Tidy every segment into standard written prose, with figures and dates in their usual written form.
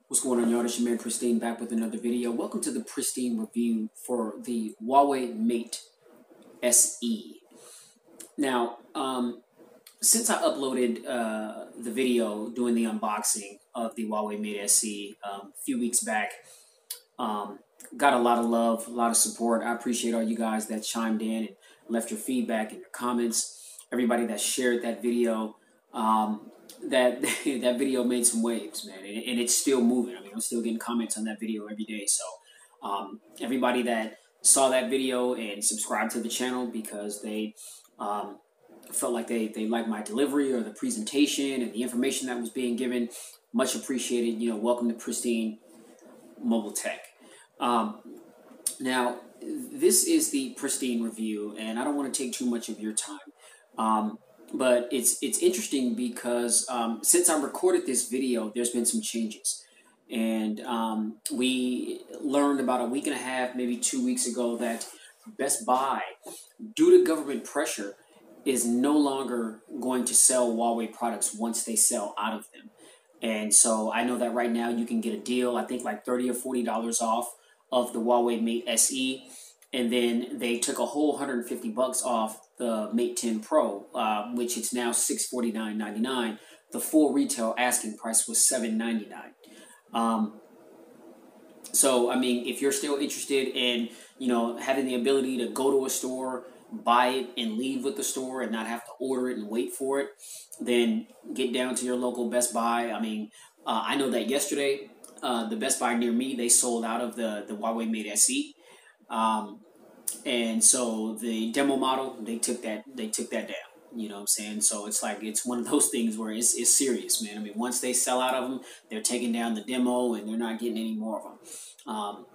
What's going on, y'all? It's your man Pristine back with another video. Welcome to the Pristine review for the Huawei Mate SE. Now, since I uploaded the video doing the unboxing of the Huawei Mate SE a few weeks back, got a lot of love, a lot of support. I appreciate all you guys that chimed in and left your feedback and your comments. Everybody that shared that video. That video made some waves, man, and it's still moving. I mean, I'm still getting comments on that video every day. So everybody that saw that video and subscribed to the channel because they felt like they liked my delivery or the presentation and the information that was being given, much appreciated. You know, welcome to Pristine Mobile Tech. Now, this is the Pristine review, and I don't want to take too much of your time. But it's interesting because since I recorded this video, there's been some changes. And we learned about a week and a half, maybe 2 weeks ago, that Best Buy, due to government pressure, is no longer going to sell Huawei products once they sell out of them. And so I know that right now you can get a deal, I think like $30 or $40 off of the Huawei Mate SE. And then they took a whole $150 off the Mate 10 Pro, which it's now $649.99. The full retail asking price was $799. So, I mean, if you're still interested in, you know, having the ability to go to a store, buy it, and leave with the store and not have to order it and wait for it, then get down to your local Best Buy. I mean, I know that yesterday, the Best Buy near me, they sold out of the Huawei Mate SE. And so the demo model, they took that down. You know what I'm saying? So it's like, it's one of those things where it's serious, man. I mean, once they sell out of them, they're taking down the demo and they're not getting any more of them.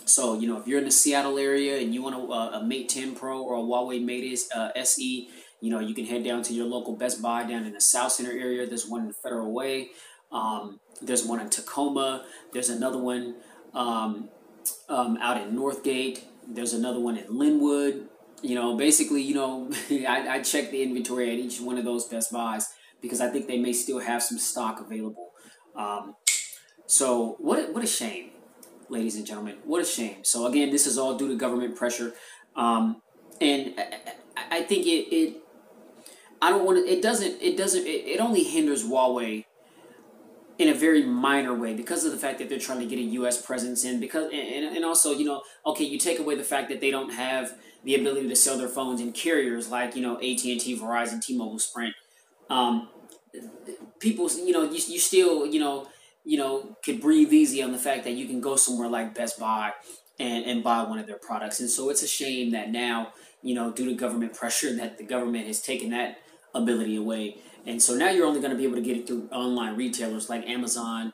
So, you know, if you're in the Seattle area and you want a Mate 10 Pro or a Huawei Mate SE, you know, you can head down to your local Best Buy down in the South Center area. There's one in Federal Way. There's one in Tacoma. There's another one out in Northgate. There's another one in Linwood. You know, basically, you know, I check the inventory at each one of those Best Buys because I think they may still have some stock available. So what a shame, ladies and gentlemen. What a shame. So again, this is all due to government pressure. And I think it only hinders Huawei in a very minor way because of the fact that they're trying to get a U.S. presence in, because and also, you know, okay, you take away the fact that they don't have the ability to sell their phones in carriers like, you know, AT&T, Verizon, T-Mobile, Sprint. People, you know, you still, you know, could breathe easy on the fact that you can go somewhere like Best Buy and buy one of their products. And so it's a shame that now, you know, due to government pressure, that the government has taken that ability away. And so now you're only going to be able to get it through online retailers like Amazon,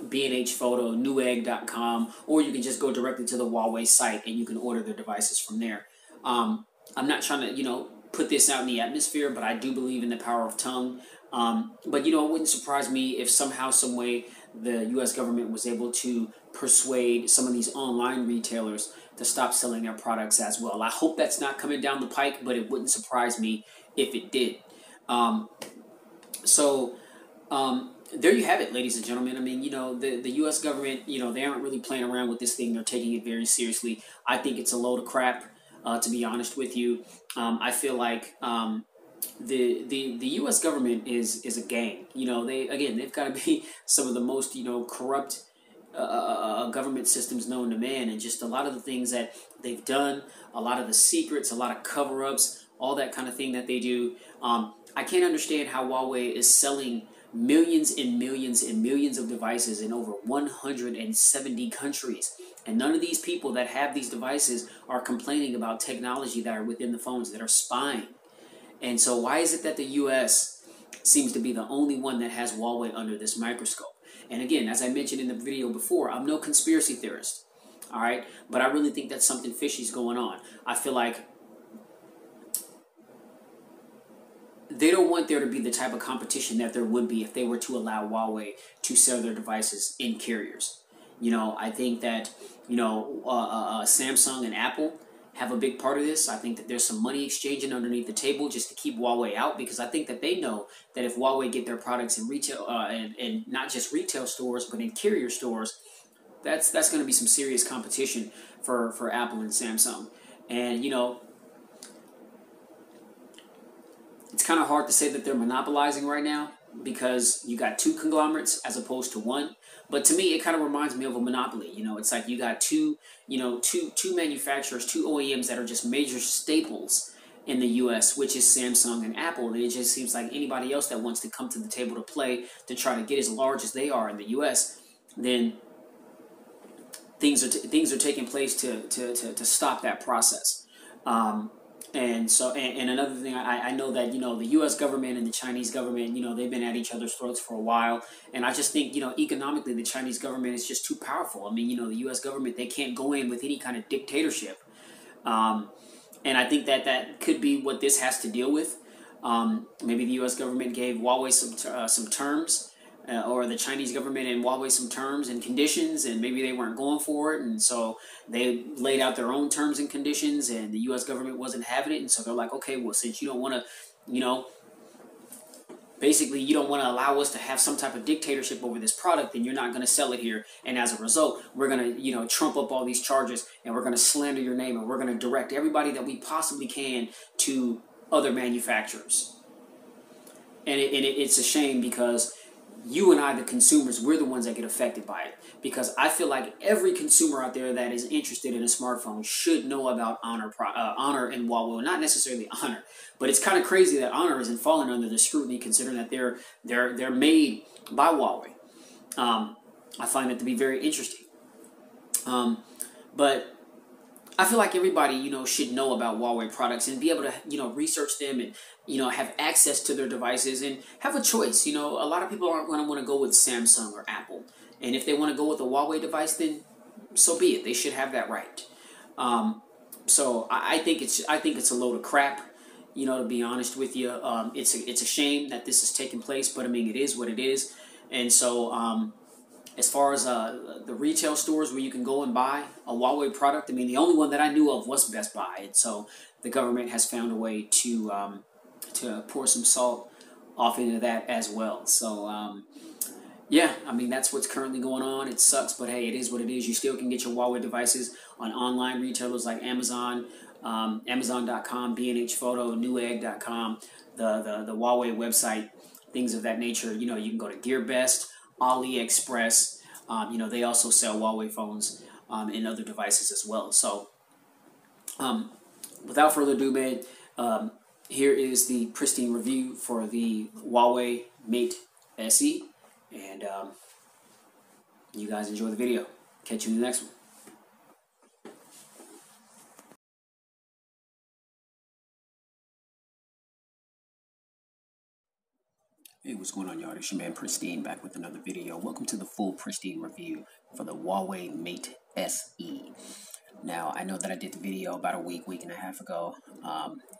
B&H Photo, Newegg.com, or you can just go directly to the Huawei site and you can order their devices from there. I'm not trying to, you know, put this out in the atmosphere, but I do believe in the power of tongue. But, you know, it wouldn't surprise me if somehow, some way, the U.S. government was able to persuade some of these online retailers to stop selling their products as well. I hope that's not coming down the pike, but it wouldn't surprise me if it did. There you have it, ladies and gentlemen. I mean, you know, the U.S. government, you know, they aren't really playing around with this thing. They're taking it very seriously. I think it's a load of crap, to be honest with you. I feel like the U.S. government is a gang. You know, they've got to be some of the most, you know, corrupt government systems known to man, and just a lot of the things that they've done, a lot of the secrets, a lot of cover-ups, all that kind of thing that they do. I can't understand how Huawei is selling millions and millions and millions of devices in over 170 countries. And none of these people that have these devices are complaining about technology that are within the phones, that are spying. And so why is it that the U.S. seems to be the only one that has Huawei under this microscope? And again, as I mentioned in the video before, I'm no conspiracy theorist, all right? But I really think that something fishy is going on. I feel like they don't want there to be the type of competition that there would be if they were to allow Huawei to sell their devices in carriers. You know, I think that, you know, Samsung and Apple, have a big part of this. I think that there's some money exchanging underneath the table just to keep Huawei out, because I think that they know that if Huawei get their products in retail and not just retail stores but in carrier stores, that's going to be some serious competition for Apple and Samsung. And it's kind of hard to say that they're monopolizing right now, because you got two conglomerates as opposed to one. But to me, it kind of reminds me of a monopoly. It's like you got two manufacturers, two OEMs that are just major staples in the U.S., which is Samsung and Apple. And it just seems like anybody else that wants to come to the table to play to try to get as large as they are in the U.S., then things are taking place to stop that process. And another thing, I know that, the U.S. government and the Chinese government, they've been at each other's throats for a while. And I just think, economically, the Chinese government is just too powerful. I mean, the U.S. government, they can't go in with any kind of dictatorship. And I think that could be what this has to deal with. Maybe the U.S. government gave Huawei some terms, or the Chinese government and Huawei some terms and conditions, and maybe they weren't going for it, and so they laid out their own terms and conditions, and the U.S. government wasn't having it, and so they're like, okay, well, since you don't want to, basically you don't want to allow us to have some type of dictatorship over this product, then you're not going to sell it here, and as a result, we're going to, trump up all these charges, and we're going to slander your name, and we're going to direct everybody that we possibly can to other manufacturers. And it's a shame, because you and I, the consumers, we're the ones that get affected by it. Because I feel like every consumer out there that is interested in a smartphone should know about Honor and Huawei. Well, not necessarily Honor, but it's kind of crazy that Honor isn't falling under the scrutiny, considering that they're made by Huawei. I find that to be very interesting. But I feel like everybody, should know about Huawei products and be able to, research them and, have access to their devices and have a choice. A lot of people aren't going to want to go with Samsung or Apple. And if they want to go with a Huawei device, then so be it. They should have that right. So I think it's a load of crap, to be honest with you. It's a shame that this is taking place, but I mean, it is what it is. And so, as far as the retail stores where you can go and buy a Huawei product, I mean, the only one that I knew of was Best Buy. And so the government has found a way to pour some salt off into that as well. So, yeah, I mean, that's what's currently going on. It sucks, but hey, it is what it is. You still can get your Huawei devices on online retailers like Amazon, Amazon.com, B&H Photo, Newegg.com, the Huawei website, things of that nature. You can go to GearBest, AliExpress. They also sell Huawei phones and other devices as well. So, without further ado, man, here is the pristine review for the Huawei Mate SE. And you guys enjoy the video. Catch you in the next one. Hey, what's going on, y'all? It's your man Pristine back with another video. Welcome to the full Pristine review for the Huawei Mate SE. Now, I know that I did the video about a week and a half ago,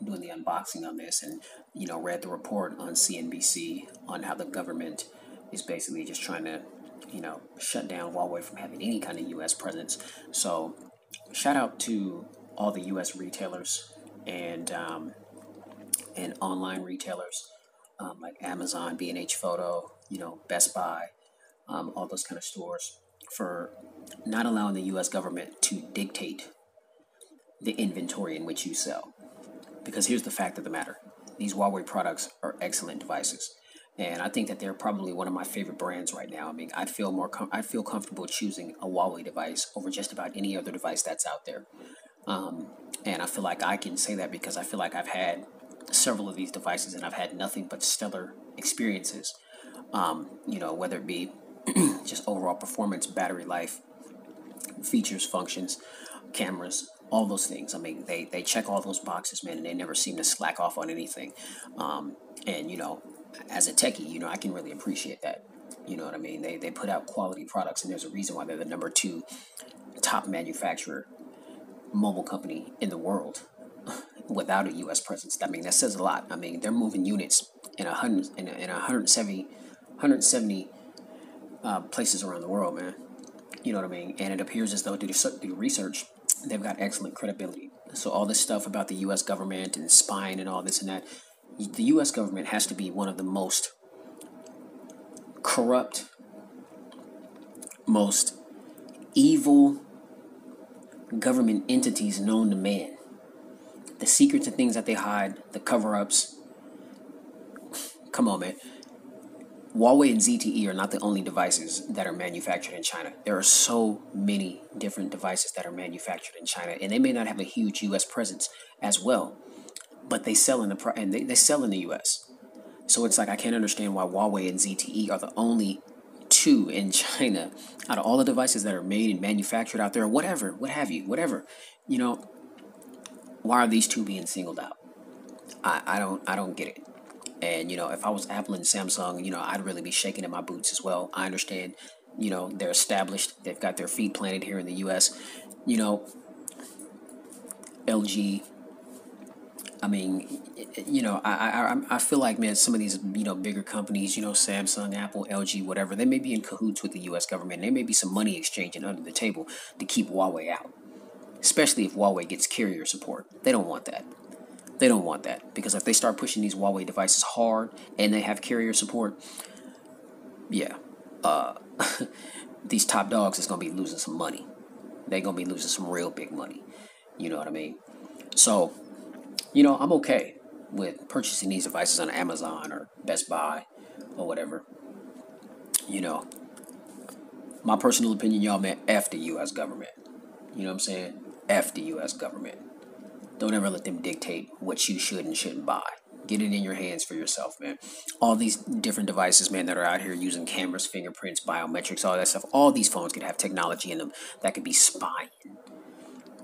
doing the unboxing on this, and read the report on CNBC on how the government is basically just trying to shut down Huawei from having any kind of U.S. presence. So, shout out to all the U.S. retailers and online retailers. Like Amazon, B&H Photo, Best Buy, all those kind of stores, for not allowing the U.S. government to dictate the inventory in which you sell. Because here's the fact of the matter. These Huawei products are excellent devices. And I think that they're probably one of my favorite brands right now. I mean, I feel comfortable choosing a Huawei device over just about any other device that's out there. And I feel like I can say that because I feel like I've had several of these devices and I've had nothing but stellar experiences, whether it be just overall performance, battery life, features, functions, cameras, all those things. I mean, they check all those boxes, man, and they never seem to slack off on anything. And as a techie, I can really appreciate that. You know what I mean? They put out quality products, and there's a reason why they're the number 2 top manufacturer mobile company in the world without a U.S. presence. I mean, that says a lot. I mean, they're moving units in 170 places around the world, man. You know what I mean? And it appears as though, through research, they've got excellent credibility. So all this stuff about the U.S. government and spying and all this and that, the U.S. government has to be one of the most corrupt, most evil government entities known to man. The secrets and things that they hide, the cover-ups. Come on, man. Huawei and ZTE are not the only devices that are manufactured in China. There are so many different devices that are manufactured in China, and they may not have a huge U.S. presence as well, but they sell in they sell in the U.S. So it's like I can't understand why Huawei and ZTE are the only two in China out of all the devices that are made and manufactured out there, whatever, what have you, whatever. You know, why are these two being singled out? I don't get it. And, you know, if I was Apple and Samsung, you know, I'd really be shaking in my boots as well. I understand, you know, they're established. They've got their feet planted here in the U.S. You know, LG, I mean, you know, I feel like, man, some of these, you know, bigger companies, you know, Samsung, Apple, LG, whatever, they may be in cahoots with the U.S. government. There may be some money exchanging under the table to keep Huawei out, especially if Huawei gets carrier support. They don't want that. They don't want that, because if they start pushing these Huawei devices hard and they have carrier support, yeah, these top dogs is going to be losing some money. They're going to be losing some real big money. You know what I mean? So, you know, I'm okay with purchasing these devices on Amazon or Best Buy or whatever. You know, my personal opinion, y'all, man, F the U.S. government. You know what I'm saying? F the U.S. government. Don't ever let them dictate what you should and shouldn't buy. Get it in your hands for yourself, man. All these different devices, man, that are out here using cameras, fingerprints, biometrics, all that stuff. All these phones could have technology in them that could be spying.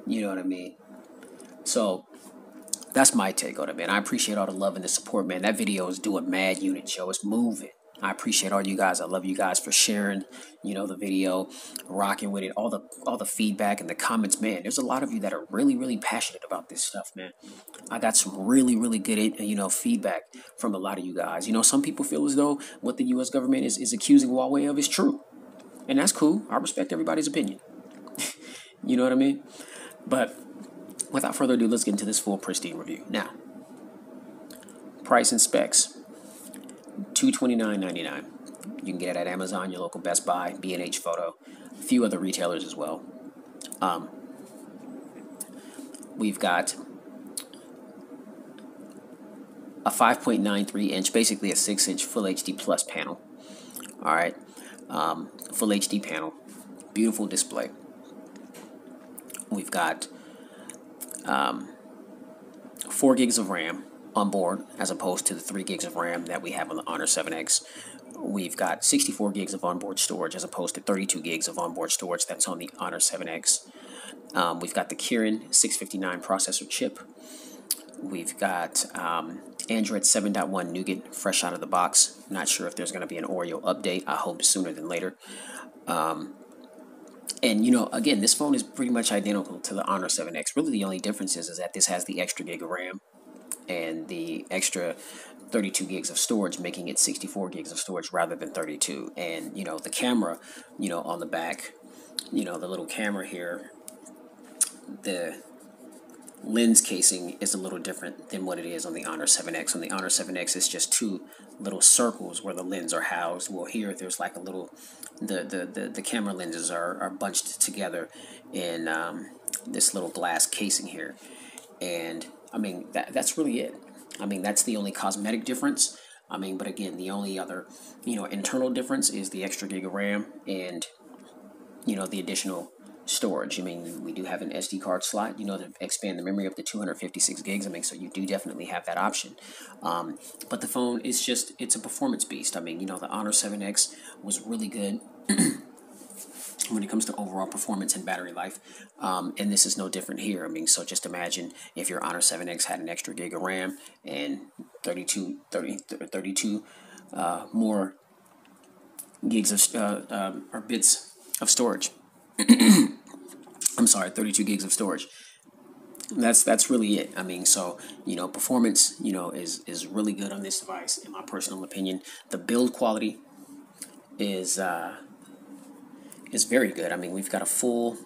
You know what I mean? So that's my take on it, man. I appreciate all the love and the support, man. That video is doing mad units, yo. It's moving. I appreciate all you guys. I love you guys for sharing, you know, the video, rocking with it, all the feedback and the comments, man. There's a lot of you that are really, really passionate about this stuff, man. I got some really, really good, you know, feedback from a lot of you guys. You know, some people feel as though what the U.S. government is accusing Huawei of is true, and that's cool. I respect everybody's opinion. You know what I mean? But without further ado, let's get into this full Pristine review. Now, price and specs. $229.99. You can get it at Amazon, your local Best Buy, B&H Photo, a few other retailers as well. We've got a 5.93 inch, basically a 6-inch Full HD Plus panel. All right, Full HD panel, beautiful display. We've got 4 gigs of RAM on board, as opposed to the 3 gigs of RAM that we have on the Honor 7X. We've got 64 gigs of onboard storage, as opposed to 32 gigs of onboard storage that's on the Honor 7X. We've got the Kirin 659 processor chip. We've got Android 7.1 Nougat fresh out of the box. Not sure if there's going to be an Oreo update. I hope sooner than later. And, you know, again, this phone is pretty much identical to the Honor 7X. Really, the only difference is that this has the extra gig of RAM and the extra 32 gigs of storage, making it 64 gigs of storage rather than 32. And, you know, the camera, you know, on the back, you know, the little camera here, the lens casing is a little different than what it is on the Honor 7X. On the Honor 7X, it's just 2 little circles where the lens are housed. Well, here there's like a little, the camera lenses are bunched together in this little glass casing here. And I mean, that's really it. I mean, that's the only cosmetic difference. I mean, but again, the only other, you know, internal difference is the extra gig of RAM and, you know, the additional storage. I mean, we do have an SD card slot, you know, to expand the memory up to 256 gigs. I mean, so you do definitely have that option. But the phone is just, it's a performance beast. I mean, you know, the Honor 7X was really good when it comes to overall performance and battery life. And this is no different here. I mean, so just imagine if your Honor 7X had an extra gig of RAM and 32 more gigs of, or bits of storage. I'm sorry, 32 gigs of storage. That's really it. I mean, so, you know, performance, you know, is really good on this device, in my personal opinion. The build quality is very good. I mean, we've got a full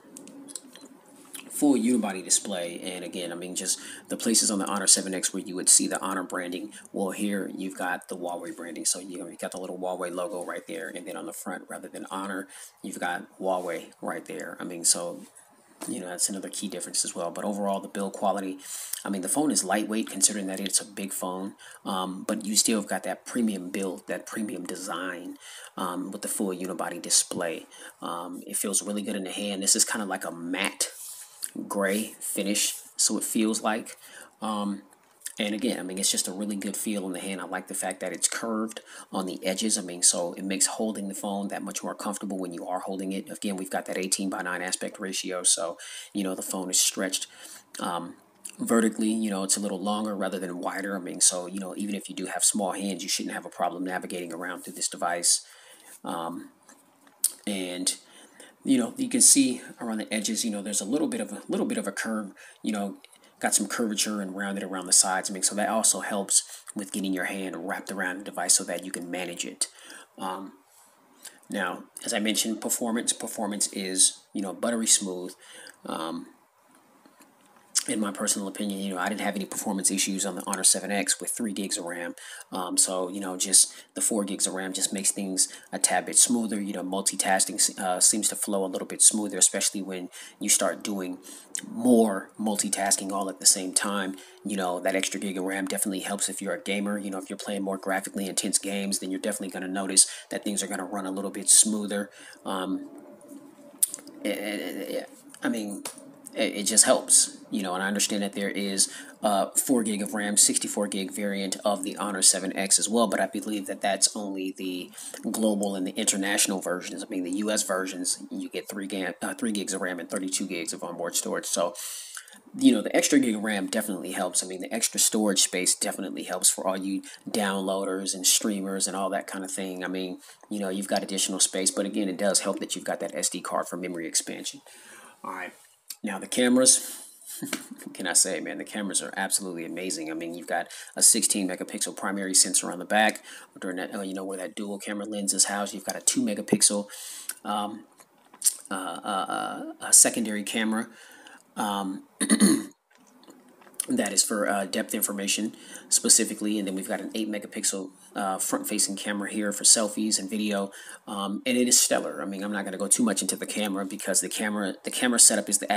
full unibody display. And again, I mean, just the places on the Honor 7X where you would see the Honor branding, well, here you've got the Huawei branding. So you've got the little Huawei logo right there, and then on the front, rather than Honor, you've got Huawei right there. I mean, so that's another key difference as well. But overall, the build quality, I mean, the phone is lightweight considering that it's a big phone, but you still have got that premium build, that premium design with the full unibody display. It feels really good in the hand. This is kind of like a matte gray finish, so it feels like. And again, I mean, it's just a really good feel in the hand. I like the fact that it's curved on the edges. I mean, so it makes holding the phone that much more comfortable when you are holding it. Again, we've got that 18:9 aspect ratio, so, the phone is stretched vertically. It's a little longer rather than wider. I mean, so, even if you do have small hands, you shouldn't have a problem navigating around through this device. And you can see around the edges, there's a little bit of a curve, got some curvature and rounded around the sides. I mean, so that also helps with getting your hand wrapped around the device so that you can manage it. Now, as I mentioned, performance is, buttery smooth. In my personal opinion, I didn't have any performance issues on the Honor 7X with 3 gigs of RAM. So, just the 4 gigs of RAM just makes things a tad bit smoother. Multitasking seems to flow a little bit smoother, especially when you start doing more multitasking all at the same time. That extra gig of RAM definitely helps if you're a gamer. If you're playing more graphically intense games, then you're definitely going to notice that things are going to run a little bit smoother. I mean, it just helps, and I understand that there is 4 gig of RAM, 64 gig variant of the Honor 7X as well, but I believe that that's only the global and the international versions. I mean, the US versions, you get 3 gigs of RAM and 32 gigs of onboard storage. So, the extra gig of RAM definitely helps. I mean, the extra storage space definitely helps for all you downloaders and streamers and all that kind of thing. I mean, you've got additional space, but again, it does help that you've got that SD card for memory expansion. All right. Now, the cameras, what can I say, man? The cameras are absolutely amazing. I mean, you've got a 16 megapixel primary sensor on the back, during that, where that dual camera lens is housed. You've got a 2 megapixel a secondary camera that is for depth information specifically, and then we've got an 8 megapixel front-facing camera here for selfies and video, and it is stellar. I mean, I'm not going to go too much into the camera because the camera setup is the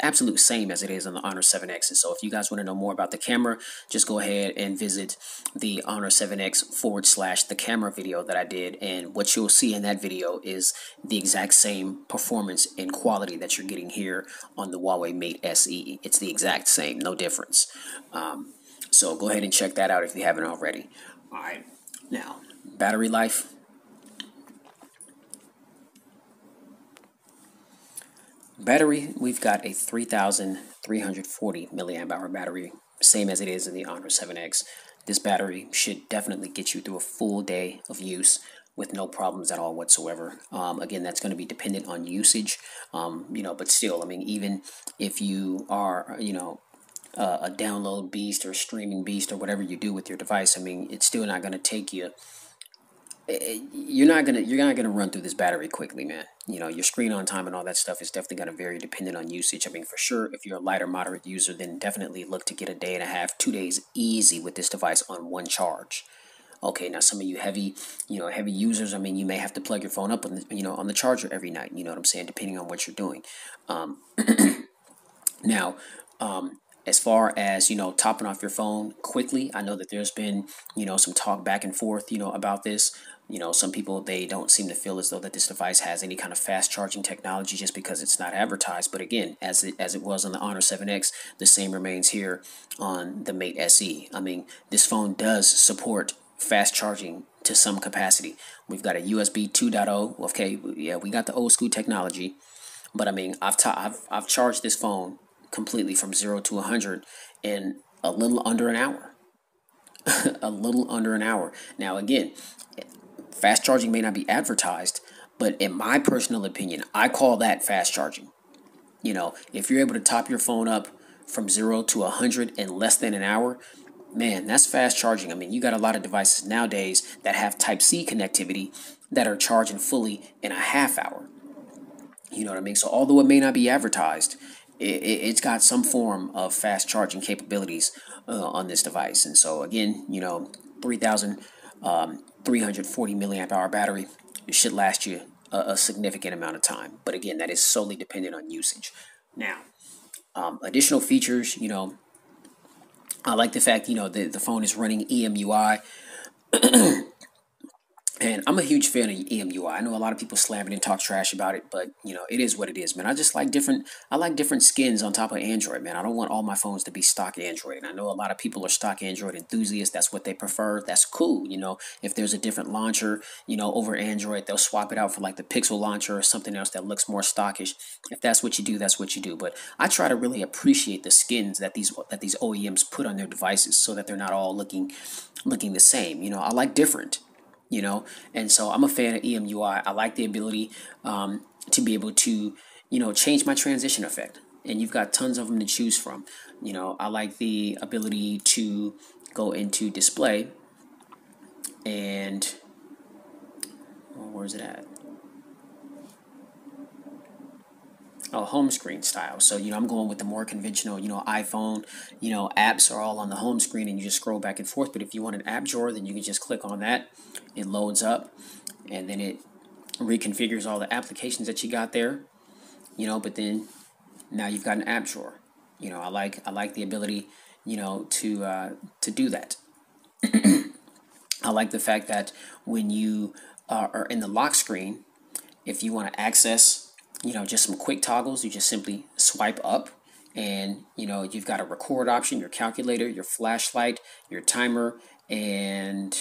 absolute same as it is on the Honor 7X. And so if you guys want to know more about the camera, just go ahead and visit the Honor 7X / the camera video that I did, and what you'll see in that video is the exact same performance and quality that you're getting here on the Huawei Mate SE. It's the exact same, no difference. So go ahead and check that out if you haven't already. All right, now, battery life. Battery, we've got a 3,340 milliamp hour battery, same as it is in the Honor 7X. This battery should definitely get you through a full day of use with no problems at all whatsoever. Again, that's going to be dependent on usage, but still, I mean, even if you are, a download beast or a streaming beast or whatever you do with your device, I mean, it's still not going to take you. You're not gonna run through this battery quickly, man. Your screen on time and all that stuff is definitely gonna vary dependent on usage. I mean, for sure, if you're a light or moderate user, then definitely look to get a day and a half, 2 days easy with this device on one charge. Okay, now some of you heavy users, I mean, you may have to plug your phone up on the charger every night. You know what I'm saying? Depending on what you're doing. Now, as far as, topping off your phone quickly, I know that there's been, some talk back and forth, about this. Some people, they don't seem to feel as though that this device has any kind of fast charging technology just because it's not advertised. But again, as it was on the Honor 7X, the same remains here on the Mate SE. I mean, this phone does support fast charging to some capacity. We've got a USB 2.0. Okay, yeah, we got the old school technology. But I mean, I've charged this phone completely from 0 to 100 in a little under an hour. A little under an hour. Now, again, fast charging may not be advertised, but in my personal opinion, I call that fast charging. If you're able to top your phone up from 0 to 100 in less than an hour, man, that's fast charging. I mean, you got a lot of devices nowadays that have Type-C connectivity that are charging fully in a half hour. You know what I mean? So although it may not be advertised, it's got some form of fast charging capabilities on this device. And so again, 3,340 milliamp hour battery, it should last you a significant amount of time. But again, that is solely dependent on usage. Now, additional features, I like the fact, the phone is running EMUI. And I'm a huge fan of EMUI. I know a lot of people slam it and talk trash about it, but it is what it is, man. I like different skins on top of Android, man. I don't want all my phones to be stock Android. And I know a lot of people are stock Android enthusiasts. That's what they prefer. That's cool. If there's a different launcher, over Android, they'll swap it out for like the Pixel launcher or something else that looks more stockish. If that's what you do, that's what you do. But I try to really appreciate the skins that these OEMs put on their devices so that they're not all looking the same. I like different. And so I'm a fan of EMUI. I like the ability to be able to, change my transition effect. And you've got tons of them to choose from. I like the ability to go into display and, where's it at? Oh, home screen style. So, I'm going with the more conventional, iPhone, apps are all on the home screen and you just scroll back and forth. But if you want an app drawer, then you can just click on that. It loads up and then it reconfigures all the applications that you got there, but then now you've got an app drawer. I like the ability, to do that. I like the fact that when you are in the lock screen, if you want to access just some quick toggles, you just simply swipe up and, you've got a record option, your calculator, your flashlight, your timer, and,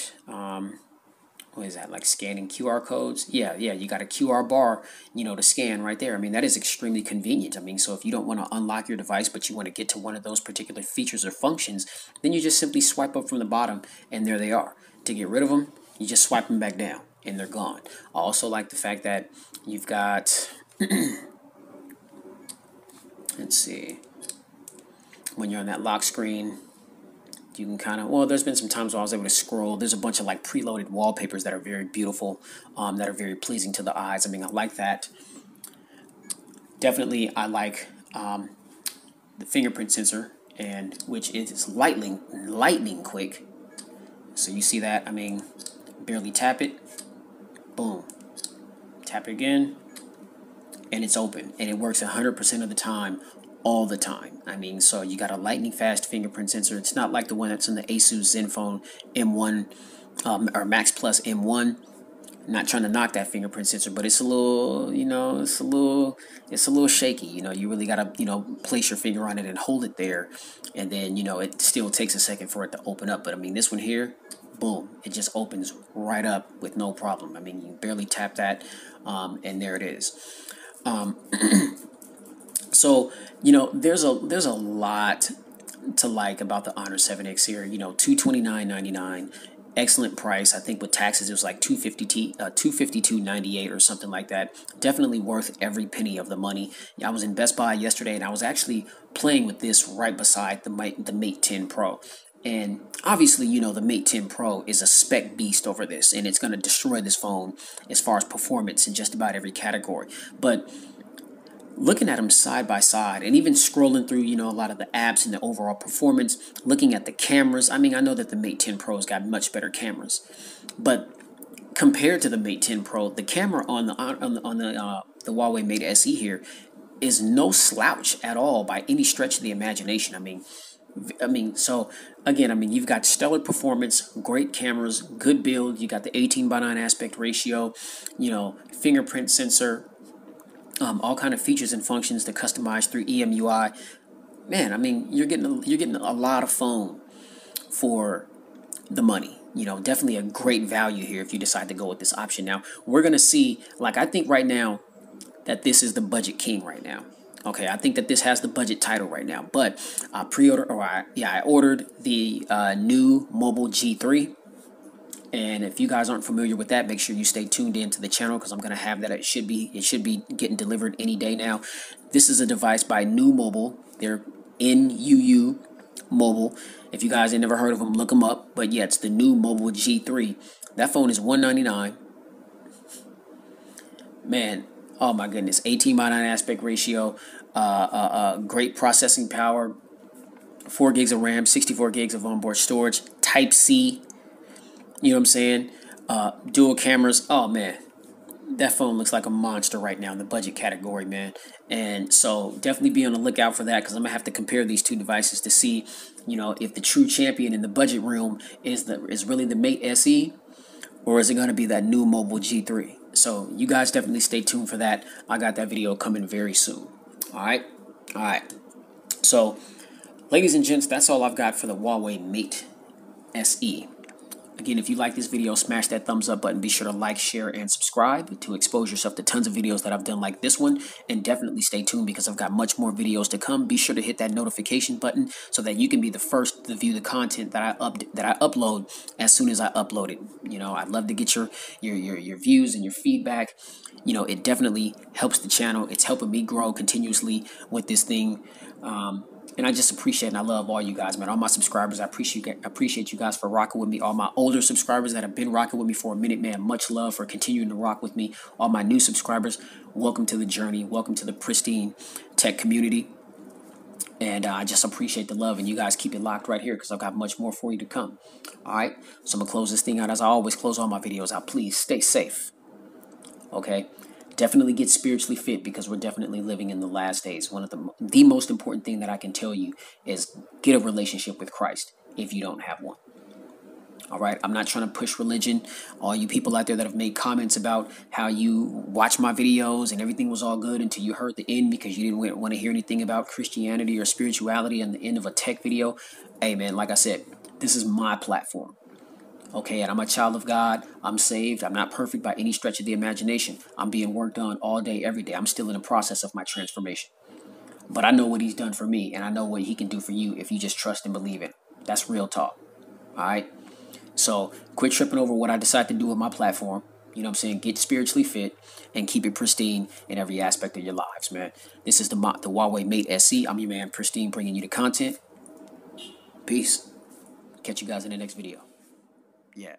what is that, like scanning QR codes? Yeah, you got a QR bar, to scan right there. I mean, that is extremely convenient. I mean, so if you don't want to unlock your device, but you want to get to one of those particular features or functions, then you just simply swipe up from the bottom and there they are. To get rid of them, you just swipe them back down and they're gone. I also like the fact that you've got... Let's see. When you're on that lock screen, you can kind of, there's been some times where I was able to scroll. There's a bunch of like preloaded wallpapers that are very beautiful, that are very pleasing to the eyes. I mean, I like that. Definitely, I like the fingerprint sensor, and which is lightning quick. So you see that? I mean, barely tap it, boom. Tap it again. And it's open, and it works 100% of the time, all the time. I mean, so you got a lightning fast fingerprint sensor. It's not like the one that's in the Asus Zenfone M1 or Max Plus M1. I'm not trying to knock that fingerprint sensor, but it's a little, it's a little shaky. You really gotta, place your finger on it and hold it there, and then it still takes a second for it to open up. But I mean, this one here, boom, it just opens right up with no problem. I mean, you barely tap that, and there it is. So, there's a lot to like about the Honor 7X here. $229.99, excellent price. I think with taxes it was like $252.98 or something like that. Definitely worth every penny of the money. I was in Best Buy yesterday and I was actually playing with this right beside the Mate 10 Pro. And obviously, the Mate 10 Pro is a spec beast over this, and it's going to destroy this phone as far as performance in just about every category. But looking at them side by side, and even scrolling through, a lot of the apps and the overall performance, looking at the cameras, I mean, I know that the Mate 10 Pro's got much better cameras, but compared to the Mate 10 Pro, the camera on the Huawei Mate SE here is no slouch at all by any stretch of the imagination. I mean, so again, you've got stellar performance, great cameras, good build. You got the 18:9 aspect ratio, fingerprint sensor, all kind of features and functions to customize through EMUI. Man, I mean, you're getting a lot of phone for the money. Definitely a great value here if you decide to go with this option. Now, we're gonna see. I think right now that this is the budget king right now. Okay, I think that this has the budget title right now, but I ordered the new Mobile G3, and if you guys aren't familiar with that, make sure you stay tuned in to the channel because I'm gonna have that. It should be getting delivered any day now. This is a device by New Mobile. They're NUU Mobile. If you guys ain't never heard of them, look them up. But yeah, it's the new Mobile G3. That phone is $199. Man. Oh my goodness, 18:9 aspect ratio, great processing power, 4 gigs of RAM, 64 gigs of onboard storage, Type C. You know what I'm saying? Dual cameras. Oh man, that phone looks like a monster right now in the budget category, man. And so definitely be on the lookout for that, because I'm gonna have to compare these two devices to see, if the true champion in the budget realm is really the Mate SE, or is it gonna be that new mobile G3? So you guys definitely stay tuned for that. I got that video coming very soon. All right. So, ladies and gents, that's all I've got for the Huawei Mate SE. Again, if you like this video, smash that thumbs up button. Be sure to like, share, and subscribe to expose yourself to tons of videos that I've done like this one. And definitely stay tuned, because I've got much more videos to come. Be sure to hit that notification button so that you can be the first to view the content that I upload as soon as I upload it. I'd love to get your views and your feedback. It definitely helps the channel. It's helping me grow continuously with this thing. And I just appreciate and I love all you guys, man. All my subscribers, I appreciate you guys for rocking with me. All my older subscribers that have been rocking with me for a minute, man, much love for continuing to rock with me. All my new subscribers, welcome to the journey. Welcome to the Pristine Tech community. And I just appreciate the love. And you guys keep it locked right here, because I've got much more for you to come. All right? So I'm going to close this thing out as I always close all my videos out. Please stay safe. Okay? Definitely get spiritually fit, because we're definitely living in the last days. One of the most important thing that I can tell you is get a relationship with Christ if you don't have one. All right. I'm not trying to push religion. All you people out there that have made comments about how you watch my videos and everything was all good until you heard the end because you didn't want to hear anything about Christianity or spirituality in the end of a tech video. Hey, man, like I said, this is my platform. Okay, and I'm a child of God. I'm saved. I'm not perfect by any stretch of the imagination. I'm being worked on all day, every day. I'm still in the process of my transformation. But I know what he's done for me, and I know what he can do for you if you just trust and believe it. That's real talk. All right? So quit tripping over what I decide to do with my platform. You know what I'm saying? Get spiritually fit and keep it pristine in every aspect of your lives, man. This is the Huawei Mate SE. I'm your man, Pristine, bringing you the content. Peace. Catch you guys in the next video. Yeah.